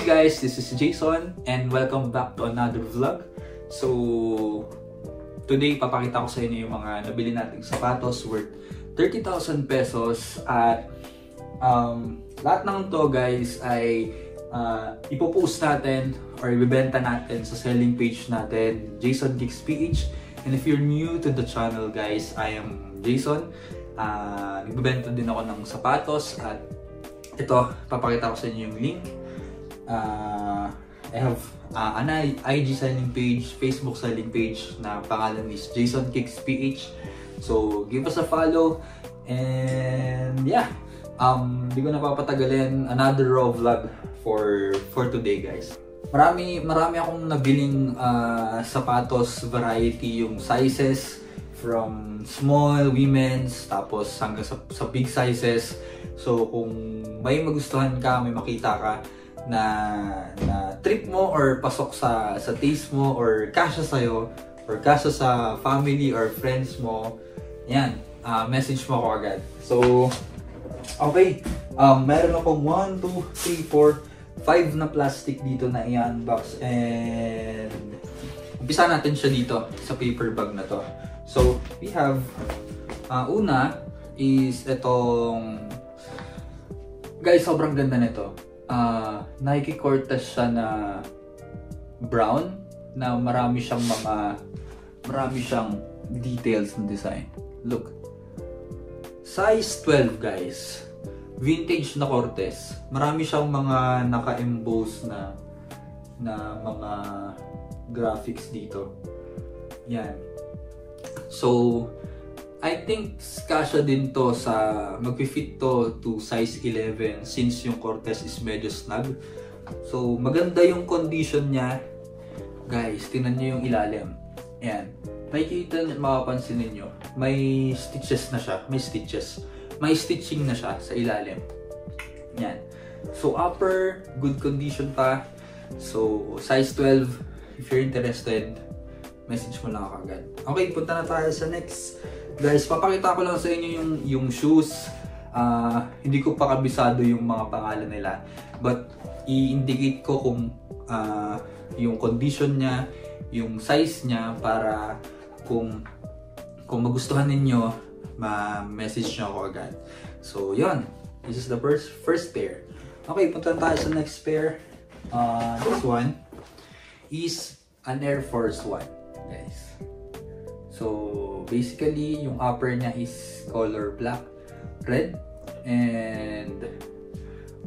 guys, this is Jason and welcome back to another vlog. So, today papakita ko sa inyo yung mga nabili nating sapatos worth 30,000 pesos at lahat ng to guys ay ipopost natin or ibebenta natin sa selling page natin, Jason Kicks PH. And if you're new to the channel guys, I am Jason. Nagbebenta din ako ng sapatos at ito, papakita ko sa inyo yung link. I have an IG selling page, Facebook selling page na pangalan is Jason Kicks PH. So, give us a follow. And yeah, di ko napapatagalin, another raw vlog for today guys. Marami akong nabiling sapatos variety, yung sizes from small, women's, tapos hanggang sa big sizes. So, kung may magustuhan ka, may makita ka na trip mo or pasok sa taste mo or kasya sa'yo or kasya sa family or friends mo, yan, message mo ako agad. So, okay, meron akong 1, 2, 3, 4, 5 na plastic dito na i-unbox and umpisa natin siya dito sa paper bag na to. So, we have, una is itong, guys, sobrang ganda nito. Nike Cortez siya na brown na marami siyang details ng design. Look. Size 12 guys. Vintage na Cortez. Marami siyang mga naka-emboss na mga graphics dito. Yan. So, I think kasya din to sa mag-fit to size 11 since yung Cortez is medyo snug. So, maganda yung condition niya. Guys, tingnan niyo yung ilalim. Ayan. Makikita, makapansin niyo, may stitches na siya. May stitches. May stitching na siya sa ilalim. Ayan. So, upper, good condition pa. So, size 12. If you're interested, message mo lang ako agad. Okay, punta na tayo sa next. Guys, papakita ko lang sa inyo yung shoes. Hindi ko pa kabisado yung mga pangalan nila. But, i-indicate ko kung yung condition niya, yung size niya, para kung magustuhan ninyo, ma-message nyo ako agad. So, yun. This is the first pair. Okay, punta tayo sa next pair. This one is an Air Force One, guys. So, basically, yung upper niya is color black, red, and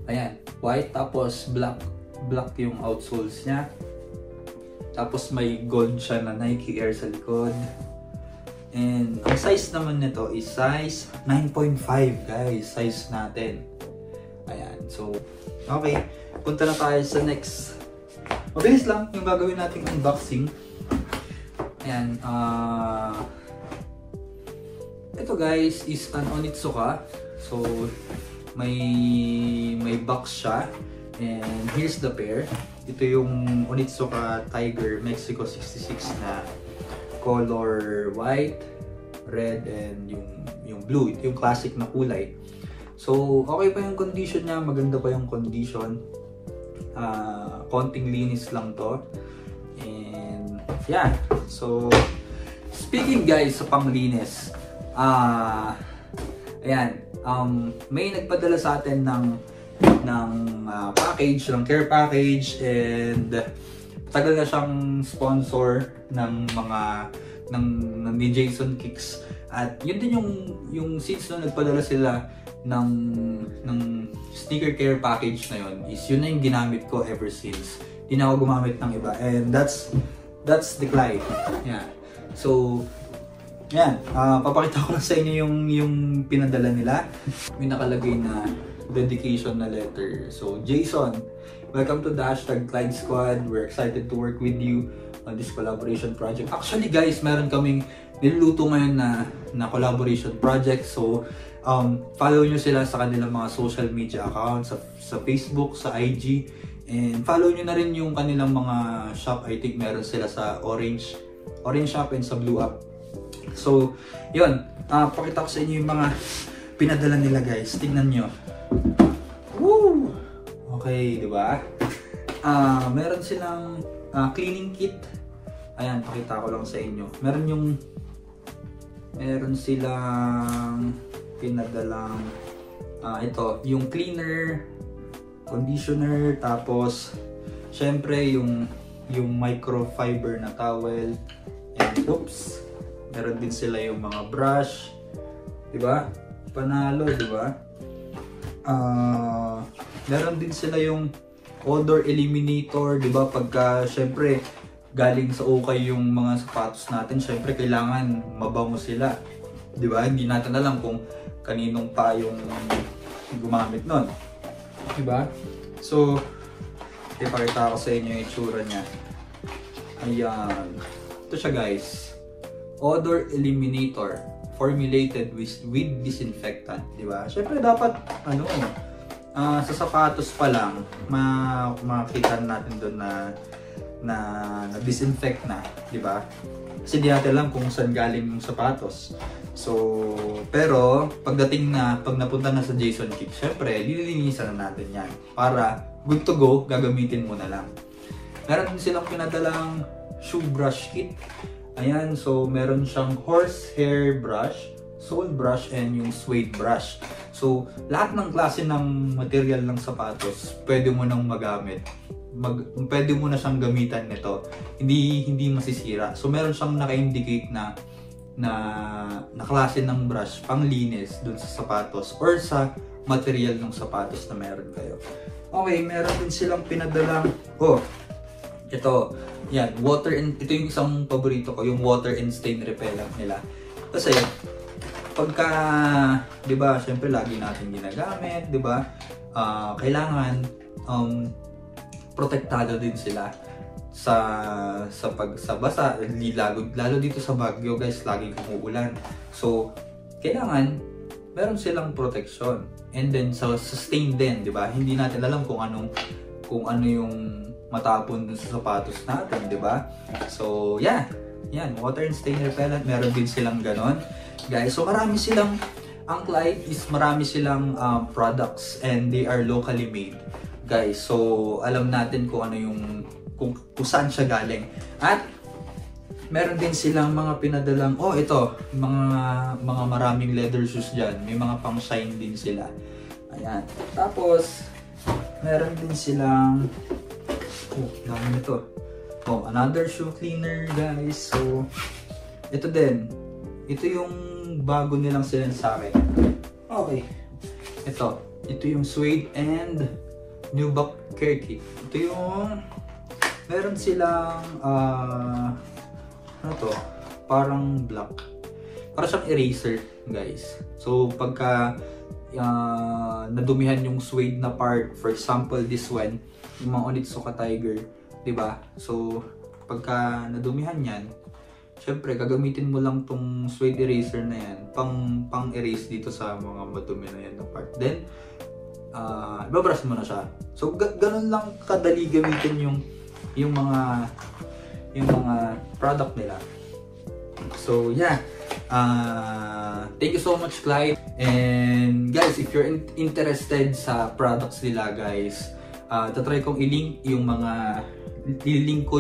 ayan, white, tapos black yung outsoles niya. Tapos may gold siya na Nike Air sa likod. And ang size naman nito is size 9.5 guys, size natin. Ayan, so, okay, punta na tayo sa next. Mabilis lang yung gagawin nating unboxing. Ayan, ito guys is an Onitsuka. So, may box siya. And here's the pair. Ito yung Onitsuka Tiger Mexico 66 na color white, red, and yung blue. Ito yung classic na kulay. So, okay pa yung condition niya. Maganda pa yung condition. Konting linis lang to. Yeah, so speaking guys sa panglinis, ayan, may nagpadala sa atin ng package, ng care package, and tagal na siyang sponsor ng ni Jason Kicks. At yun din yung since nung nagpadala sila ng sneaker care package na yun, is yun na yung ginamit ko ever since. Di na ako gumamit ng iba, and that's the Clyde. Yeah. So, yan. Papakita ko lang sa inyo yung pinadala nila. May nakalagay na dedication na letter. So, Jason, welcome to the #Clyde Squad. We're excited to work with you on this collaboration project. Actually, guys, meron kaming niluluto ngayon na collaboration project. So, follow nyo sila sa kanilang mga social media accounts, sa Facebook, sa IG. And follow nyo na rin yung kanilang mga shop. I think meron sila sa Orange Shop and sa Blue App. So, yun. Pakita ko sa inyo yung mga pinadala nila guys. Tingnan nyo. Woo! Okay, di ba? Meron silang cleaning kit. Ayan, pakita ko lang sa inyo. Meron silang pinadalang ito, yung cleaner, conditioner, tapos syempre yung microfiber na towel. And oops, meron din sila yung mga brush, 'di ba? Panalo, 'di ba? Meron din sila yung odor eliminator, 'di ba? Pagka syempre galing sa ukay yung mga sapatos natin, syempre kailangan mabango sila. 'Di ba? Hindi natin alam kung kaninong pa yung gumamit nun. 'Di ba? So, ipakita ko sa inyo yung itsura niya. Ayan. Ito siya, guys. Odor eliminator formulated with disinfectant, 'di ba? Syempre dapat sa sapatos pa lang makita natin doon na disinfect na, 'di ba? Kasi di natin alam kung saan galing yung sapatos. So, pero pag napunta na sa Jason Kick, syempre lilinisan na natin 'yan para good to go, gagamitin mo na lang. Meron din silang pinadalang shoe brush kit. Ayan, so meron siyang horsehair brush, sole brush, and yung suede brush. So, lahat ng klase ng material ng sapatos, pwede mo nang magamit. Pwede mo na siyang gamitan nito. Hindi masisira. So, meron siyang naka-indicate na klase ng brush panglinis dun sa sapatos or sa material ng sapatos na meron kayo. Okay, meron din silang pinadalang ito, yan, ito yung isang paborito ko, yung water and stain repellent nila. Kasi, pagka, di ba, syempre lagi natin ginagamit, di ba, kailangan, protektado din sila sa basa, lalo dito sa Baguio, guys, laging umuulan. So, kailangan, meron silang protection. And then, sa stain din, di ba, hindi natin alam kung ano yung matapon dun sa sapatos natin, di ba? So, yeah. Yan, water and stain repellent. Meron din silang ganon. Guys, so marami silang, ang Clyde is marami silang products and they are locally made. Guys, so alam natin kung ano yung, kung saan siya galing. At, meron din silang mga pinadalang, ito, mga maraming leather shoes dyan. May mga pang shine din sila. Ayan. Tapos, meron din silang dami nito. Another shoe cleaner, guys. So, ito din. Ito yung bago nilang sa akin. Okay. Ito yung suede and nubuck care kit. Ito yung meron silang parang black. Para siyang eraser, guys. So, pagka nadumihan yung suede na part, for example, this one, yung mga Onitsuka Tiger, 'di ba? So, pagka nadumihan 'yan, syempre gagamitin mo lang tong suede eraser na 'yan, pang-erase dito sa mga madumi na 'yan na part. Then, ibabrush mo na siya. So, ganun lang kadali gamitin yung mga product nila. So, yeah. Thank you so much, Clyde. And guys, if you're interested sa products nila, guys, tatry kong i-link ko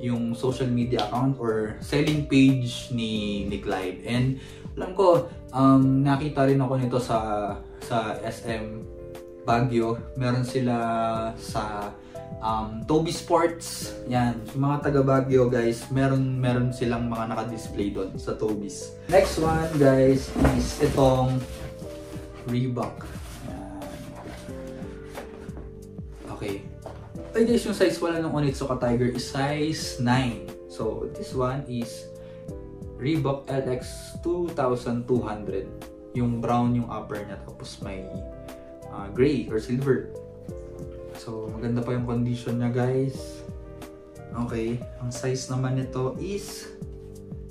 yung social media account or selling page ni Clyde. And alam ko, nakita rin ako nito sa SM Baguio. Meron sila sa Toby Sports. Yan, yung mga taga Baguio, guys, meron silang mga naka-display doon sa Toby's. Next one, guys, is itong Reebok. Okay. Okay, guys, yung size wala ng Onitsuka Tiger is size 9. So, this one is Reebok LX 2200. Yung brown yung upper niya, tapos may gray or silver. So, maganda pa yung condition niya, guys. Okay, ang size naman nito is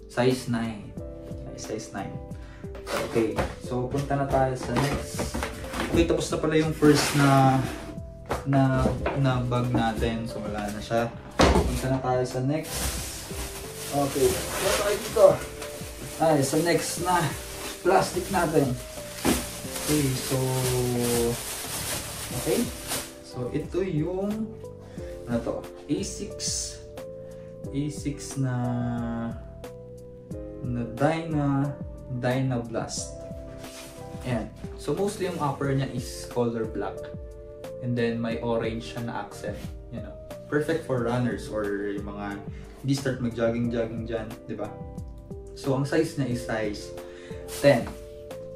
size 9. Size 9. Okay, so punta na tayo sa next. Okay, tapos na pala yung first na bag natin. So, wala na siya. Punta na tayo sa next. Okay, ano tayo dito? Ay, sa next na plastic natin. Okay, so ito yung ano to? A6 na Dynablast. Ayan. So mostly yung upper niya is color black. And then may orange siya na accent. You know, perfect for runners or yung mga hindi start mag-jogging dyan, di ba? So ang size niya is size 10.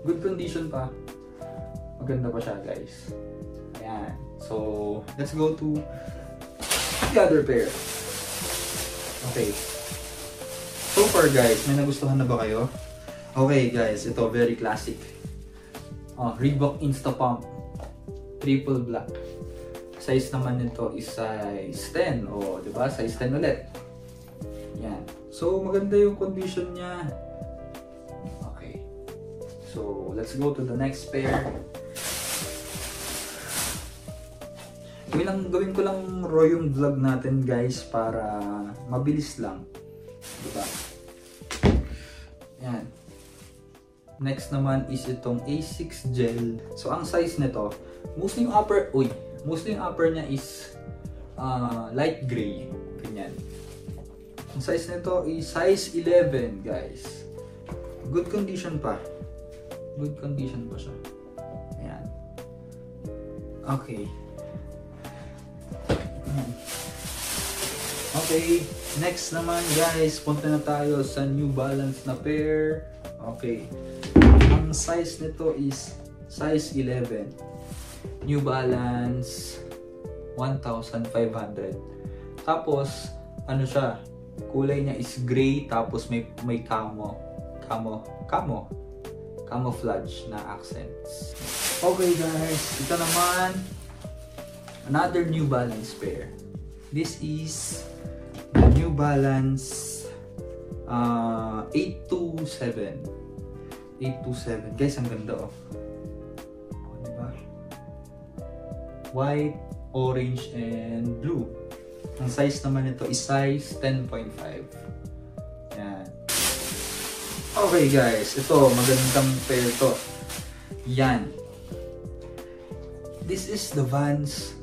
Good condition pa. Maganda pa siya, guys. Ayan. So let's go to the other pair. Okay. So far, guys, may nagustuhan na ba kayo? Okay, guys, ito very classic. Reebok Instapump Triple Black. Size naman nito is size 10. O, di ba? Size 10 ulit. Yan. So, maganda yung condition niya. Okay. So, let's go to the next pair. Gawin ko lang raw yung vlog natin, guys, para mabilis lang. Diba? Yan. Next naman is itong A6 Gel. So, ang size nito, mostly yung upper niya is light gray. Ganyan. Ang size nito is size 11, guys. Good condition pa. Good condition pa siya. Ayan. Okay. Okay, next naman, guys, punta na tayo sa New Balance na pair. Okay. Ang size nito is size 11. New Balance 1,500. Tapos, ano siya? Kulay niya is gray, tapos may camouflage na accents. Okay, guys, ito naman another New Balance pair. This is the New Balance 827. 827. Guys, ang ganda, oh. Oh, diba? White, orange, and blue. Ang size naman nito is size 10.5. Yan. Okay, guys. Ito, magandang pair to. Yan. This is the Vans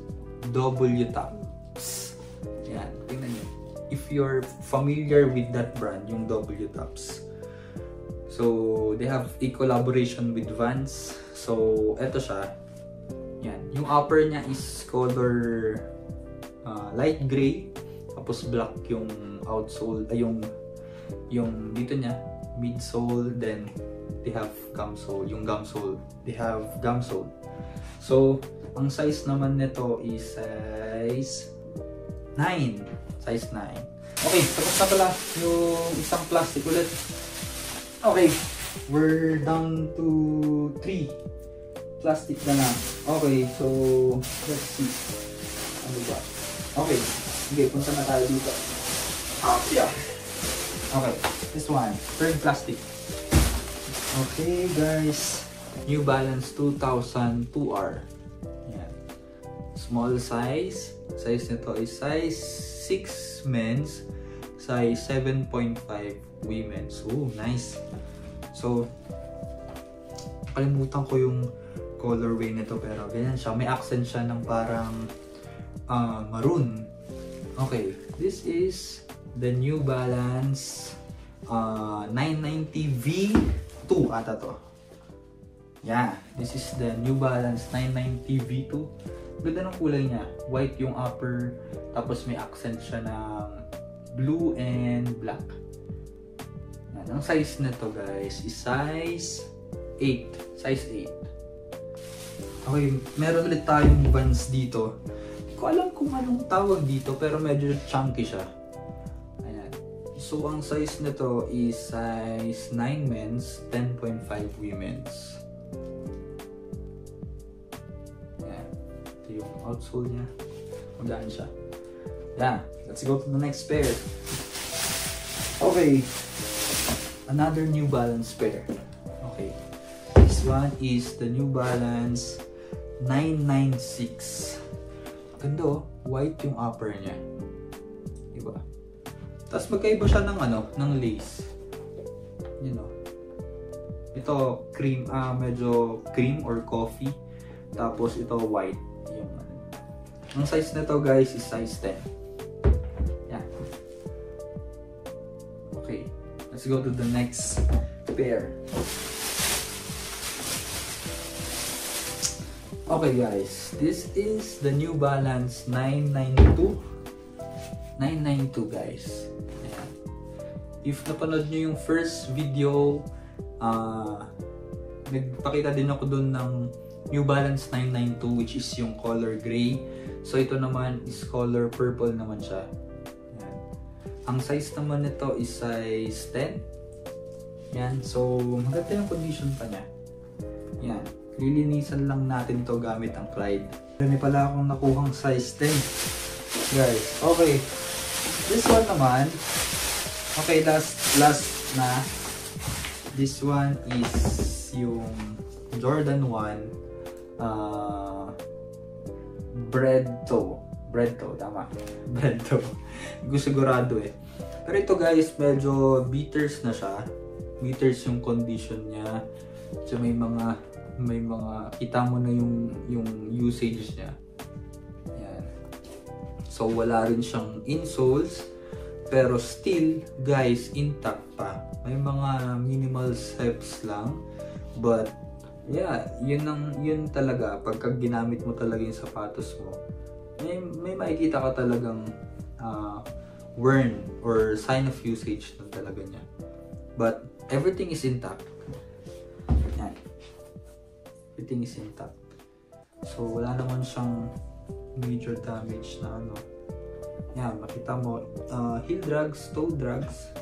W Tops. Yan. Tingnan nyo. If you're familiar with that brand, yung W Tops. So, they have a collaboration with Vans. So, eto siya. Yan. Yung upper niya is color light gray. Tapos black yung outsole. Yung dito niya. Midsole. Then, they have gumsole. Yung gumsole. They have gumsole. So, ang size naman nito is size 9. Size 9. Okay, tapos na pala yung isang plastic ulit. Okay, we're down to 3 plastic na lang. Okay, so let's see. Ano ba? Okay, sige, punta na tayo dito. Yeah. Okay, this one, third plastic. Okay, guys. New Balance 2000 2R. Yan. Small size. Size nito is size 6 men's, size 7.5 women's. Oh, nice. So, kalimutan ko yung colorway nito pero ganyan siya. May accent siya ng parang maroon. Okay, this is the New Balance 990 V2 ata to. Yeah, this is the New Balance 990 V2. Ganda ng kulay niya. White yung upper, tapos may accent siya ng blue and black. Yan. Ang size nito, guys, is size 8. Size 8. Okay, meron ulit tayong Vans dito. Hindi ko alam kung anong tawag dito, pero medyo chunky siya. Ayan. So, ang size nito is size 9 men's, 10.5 women's. Yung outsole niya, magaan siya. Yeah, let's go to the next pair. Okay, another New Balance pair. Okay, this one is the New Balance 996. Ganda, oh. White yung upper niya, diba? Tapos magkaiba siya ng ng lace. You know, ito cream, medyo cream or coffee. Tapos ito white. Ang size nito guys is size 10. Yan. Okay, let's go to the next pair. Okay guys, this is the New Balance 992. 992 guys. Ayan. If napanood nyo yung first video, nagpakita din ako dun ng New Balance 992 which is yung color gray. So ito naman is color purple naman siya. Ayan. Ang size naman nito is size 10. Yan. So maganda yung condition pa niya. Yan. Lilinisan lang natin to gamit ang Clyde. Marami pala akong nakuhang size 10. Guys, okay. This one naman, okay, last na. This one is yung Jordan 1 bread toe, tama. Bread toe. Hindi ko sigurado eh. Pero ito guys, medyo beaters na siya. Beaters yung condition niya. So may mga kita mo na yung usage niya. Yan. So wala rin siyang insoles, pero still guys intact pa. May mga minimal steps lang, but yeah, yun talaga pagka ginamit mo talaga yung sapatos mo. May makikita ka talagang worn or sign of usage na talaga niya. But everything is intact. Yan. Everything is intact. So wala naman siyang major damage na ano. Yan, makita mo heel drags, toe drags.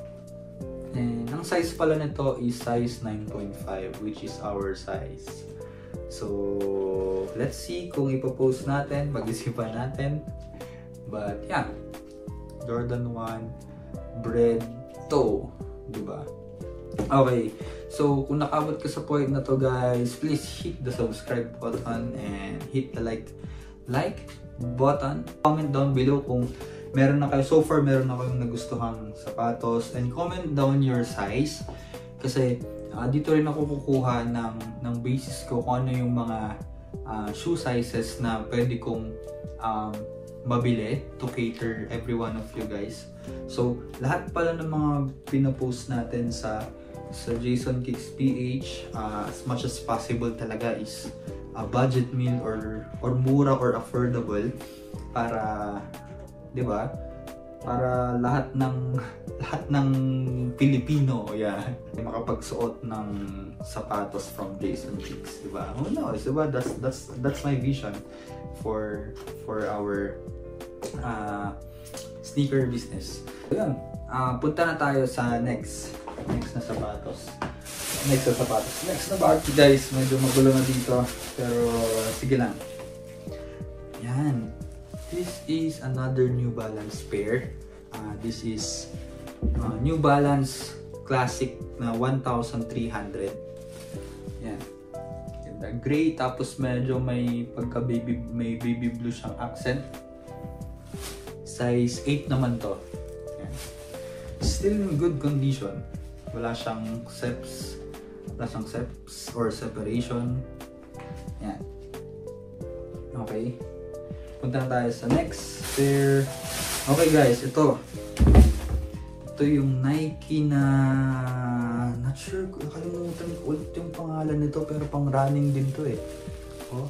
And ang size pala nito is size 9.5 which is our size. So let's see kung ipopost natin, pag-isipan natin. But yeah, Jordan 1 bread toe, diba? Okay, so kung nakabot ka sa point na to guys, please hit the subscribe button and hit the like button. Comment down below kung meron na kayo, so far meron na kayong nagustuhang sapatos, and comment down your size kasi dito rin ako kukuha ng basis ko kung ano yung mga shoe sizes na pwede kong mabili to cater every one of you guys. So lahat pala ng mga pinapost natin sa Jason Kicks PH, as much as possible talaga is a budget meal or mura or affordable para, 'di ba? Para lahat ng Pilipino, yeah, makapagsuot ng sapatos from Jason Kicks, 'di ba? Who knows, 'di ba? That's my vision for our sneaker business. Ayun, punta na tayo sa next na sapatos. Next na bagay guys, medyo magulo na dito, pero sige lang. Yan. This is another New Balance pair. This is New Balance Classic na 1,300. Yan. Ganda. Gray, tapos medyo may baby blue siyang accent. Size 8 naman to. Yan. Still in good condition. Wala siyang steps or separation. Yan. Okay. Punta na tayo sa next pair. Okay guys, ito yung Nike na not sure, nakalimutan ko ulit yung pangalan nito, pero pang running din to eh. Oh.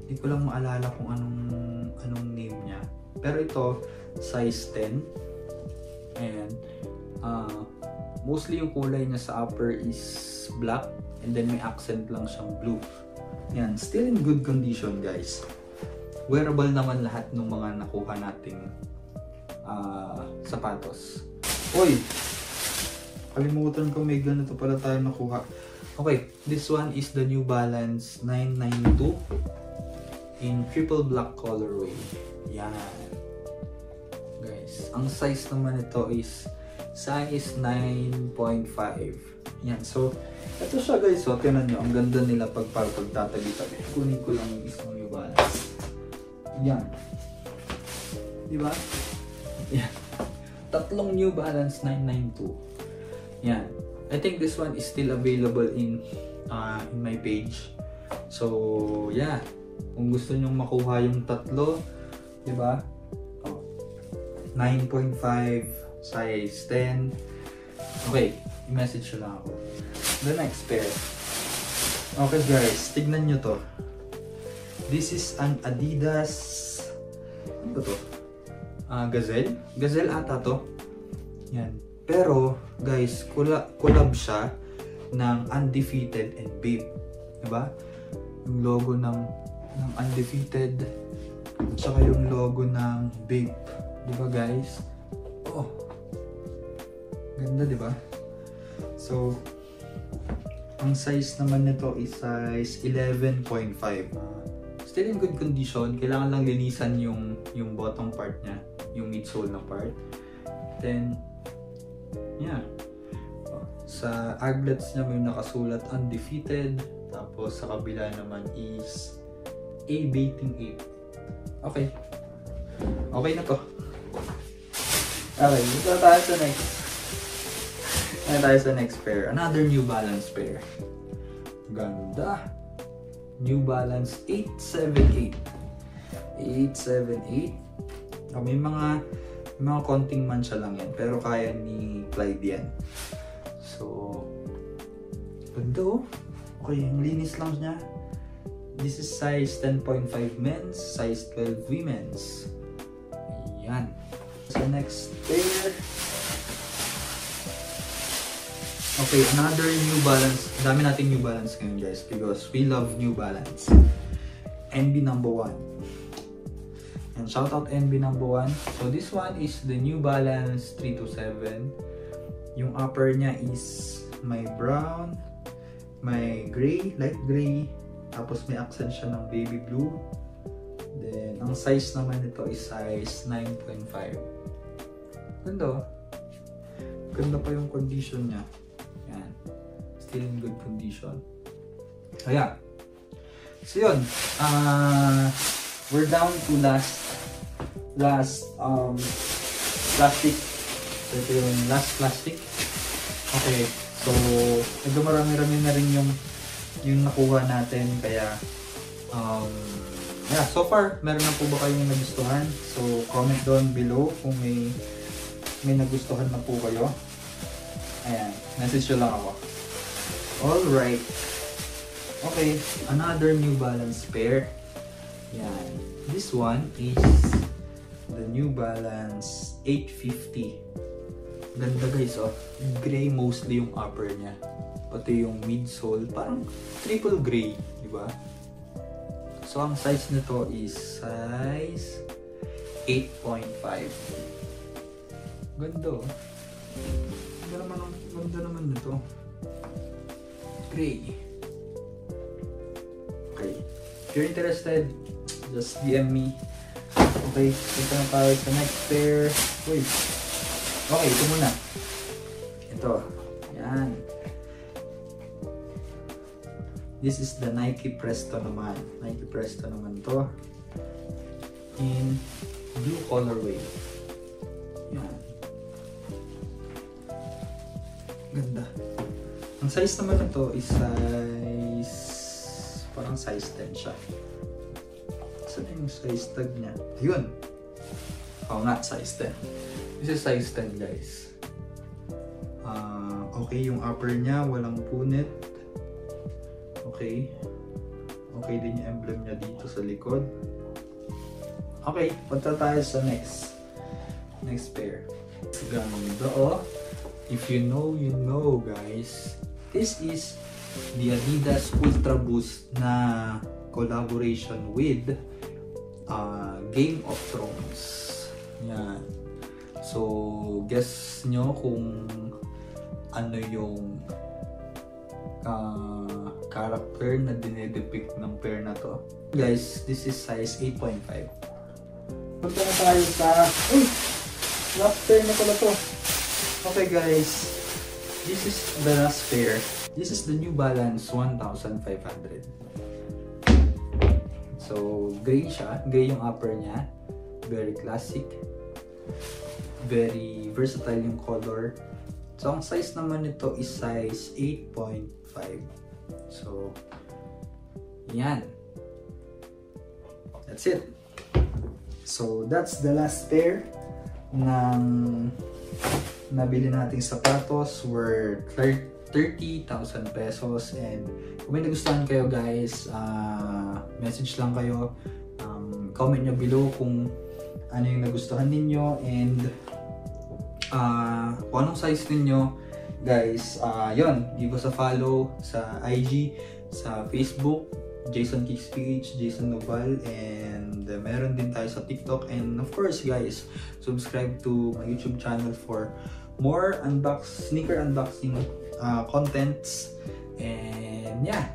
Hindi ko lang maalala kung anong name niya. Pero ito, size 10. And mostly yung kulay niya sa upper is black, and then may accent lang siyang blue. Yan, still in good condition guys. Wearable naman lahat ng mga nakuha nating sapatos. Uy! Kalimutan ko, may ganito pala tayo nakuha. Okay, this one is the New Balance 992 in triple black colorway. Yan. Guys, ang size naman ito is size 9.5. Yan, so ito siya guys, so tingnan nyo, ang ganda nila pagtatabi-tabi. Kunin ko lang yung isang New Balance. Yan. Diba? Yan. Tatlong New Balance 992. Yan. I think this one is still available in my page. So, yeah. Kung gusto nyong makuha yung tatlo, di ba? 9.5, size 10. Okay, i-message nyo lang ako. The next pair. Okay guys, tignan nyo to. This is an Adidas, ano ba to? Gazelle? Gazelle ata to. Yan. Pero, guys, collab siya ng Undefeated and Bape. Diba? Yung logo ng Undefeated, tsaka yung logo ng Bape. Diba guys? Oh. Ganda, diba? So, ang size naman nito is size 11.5. Still in good condition. Kailangan lang linisan yung bottom part niya, yung midsole na part. Then, yeah. Sa aglets niya may nakasulat Undefeated. Tapos sa kabila naman is A-Baiting 8. Okay. Okay na to. Okay, dito tayo sa next. Pair. Another New Balance pair. Ganda. New Balance 878. 878. May mga konting mancha lang yan. Pero kaya ni Clyde yan. So, ganda oh. Okay, ang linis lang niya. This is size 10.5 men's, size 12 women's. Ayan. So, next pair. Okay, another New Balance. Dami nating New Balance ngayon guys because we love New Balance. NB number 1. And shout out NB number 1. So this one is the New Balance 327. Yung upper niya is may brown, may gray, light gray, tapos may accent siya ng baby blue. Then ang size naman nito is size 9.5. Ganda. Ganda pa yung condition niya. Yan. Still in good condition. Ayan. So yun. We're down to last plastic. So ito yung last plastic. Okay. So medyo marami-rami na rin yung nakuha natin. Kaya yeah, so far meron na po ba kayong nagustuhan? So comment down below kung may nagustuhan na po kayo. Ayan, message nyo lang ako. Alright. Okay, another New Balance pair. Yan. This one is the New Balance 850. Ganda guys, oh. Gray mostly yung upper niya. Pati yung midsole, parang triple gray, di ba? So, ang size nito is size 8.5. Ganda, oh. Ganda naman nito. Gray. Okay. If you're interested, just DM me. Okay, ito na tayo sa next pair. Uy. Okay, ito muna. Ito. Yan. This is the Nike Presto naman. Nike Presto naman to. In blue colorway. Yan. Ganda. Ang size naman nito is parang size 10 siya. Saan yung size tag niya? Yun. Oo nga, size 10. This is size 10 guys. Okay yung upper niya, walang punit. Okay. Okay din yung emblem niya dito sa likod. Okay, punta tayo sa next pair. Ganda oh. If you know, you know guys. This is the Adidas Ultra Boost na collaboration with Game of Thrones. Yan. So, guess nyo kung ano yung character na dinedepict ng pair na to. Guys, this is size 8.5. Punta na tayo sa... Uy! Last pair na pala to. Okay guys, this is the last pair. This is the New Balance 1500. So, gray siya. Gray yung upper niya. Very classic. Very versatile yung color. So, ang size naman nito is size 8.5. So, yan. that's it. So that's the last pair ng nabili nating sapatos, worth 30,000 pesos. And kung may nagustuhan kayo guys, message lang kayo, comment nyo below kung ano yung nagustuhan ninyo, and kung anong size ninyo guys. Yun, give us a follow sa IG, sa Facebook, Jason Kicks PH, Jason Noval, and meron din tayo sa TikTok. And of course guys, subscribe to my YouTube channel for more sneaker unboxing contents. And yeah,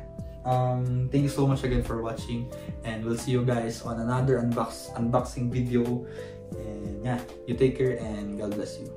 thank you so much again for watching, and we'll see you guys on another unboxing video. And yeah, you take care and God bless you.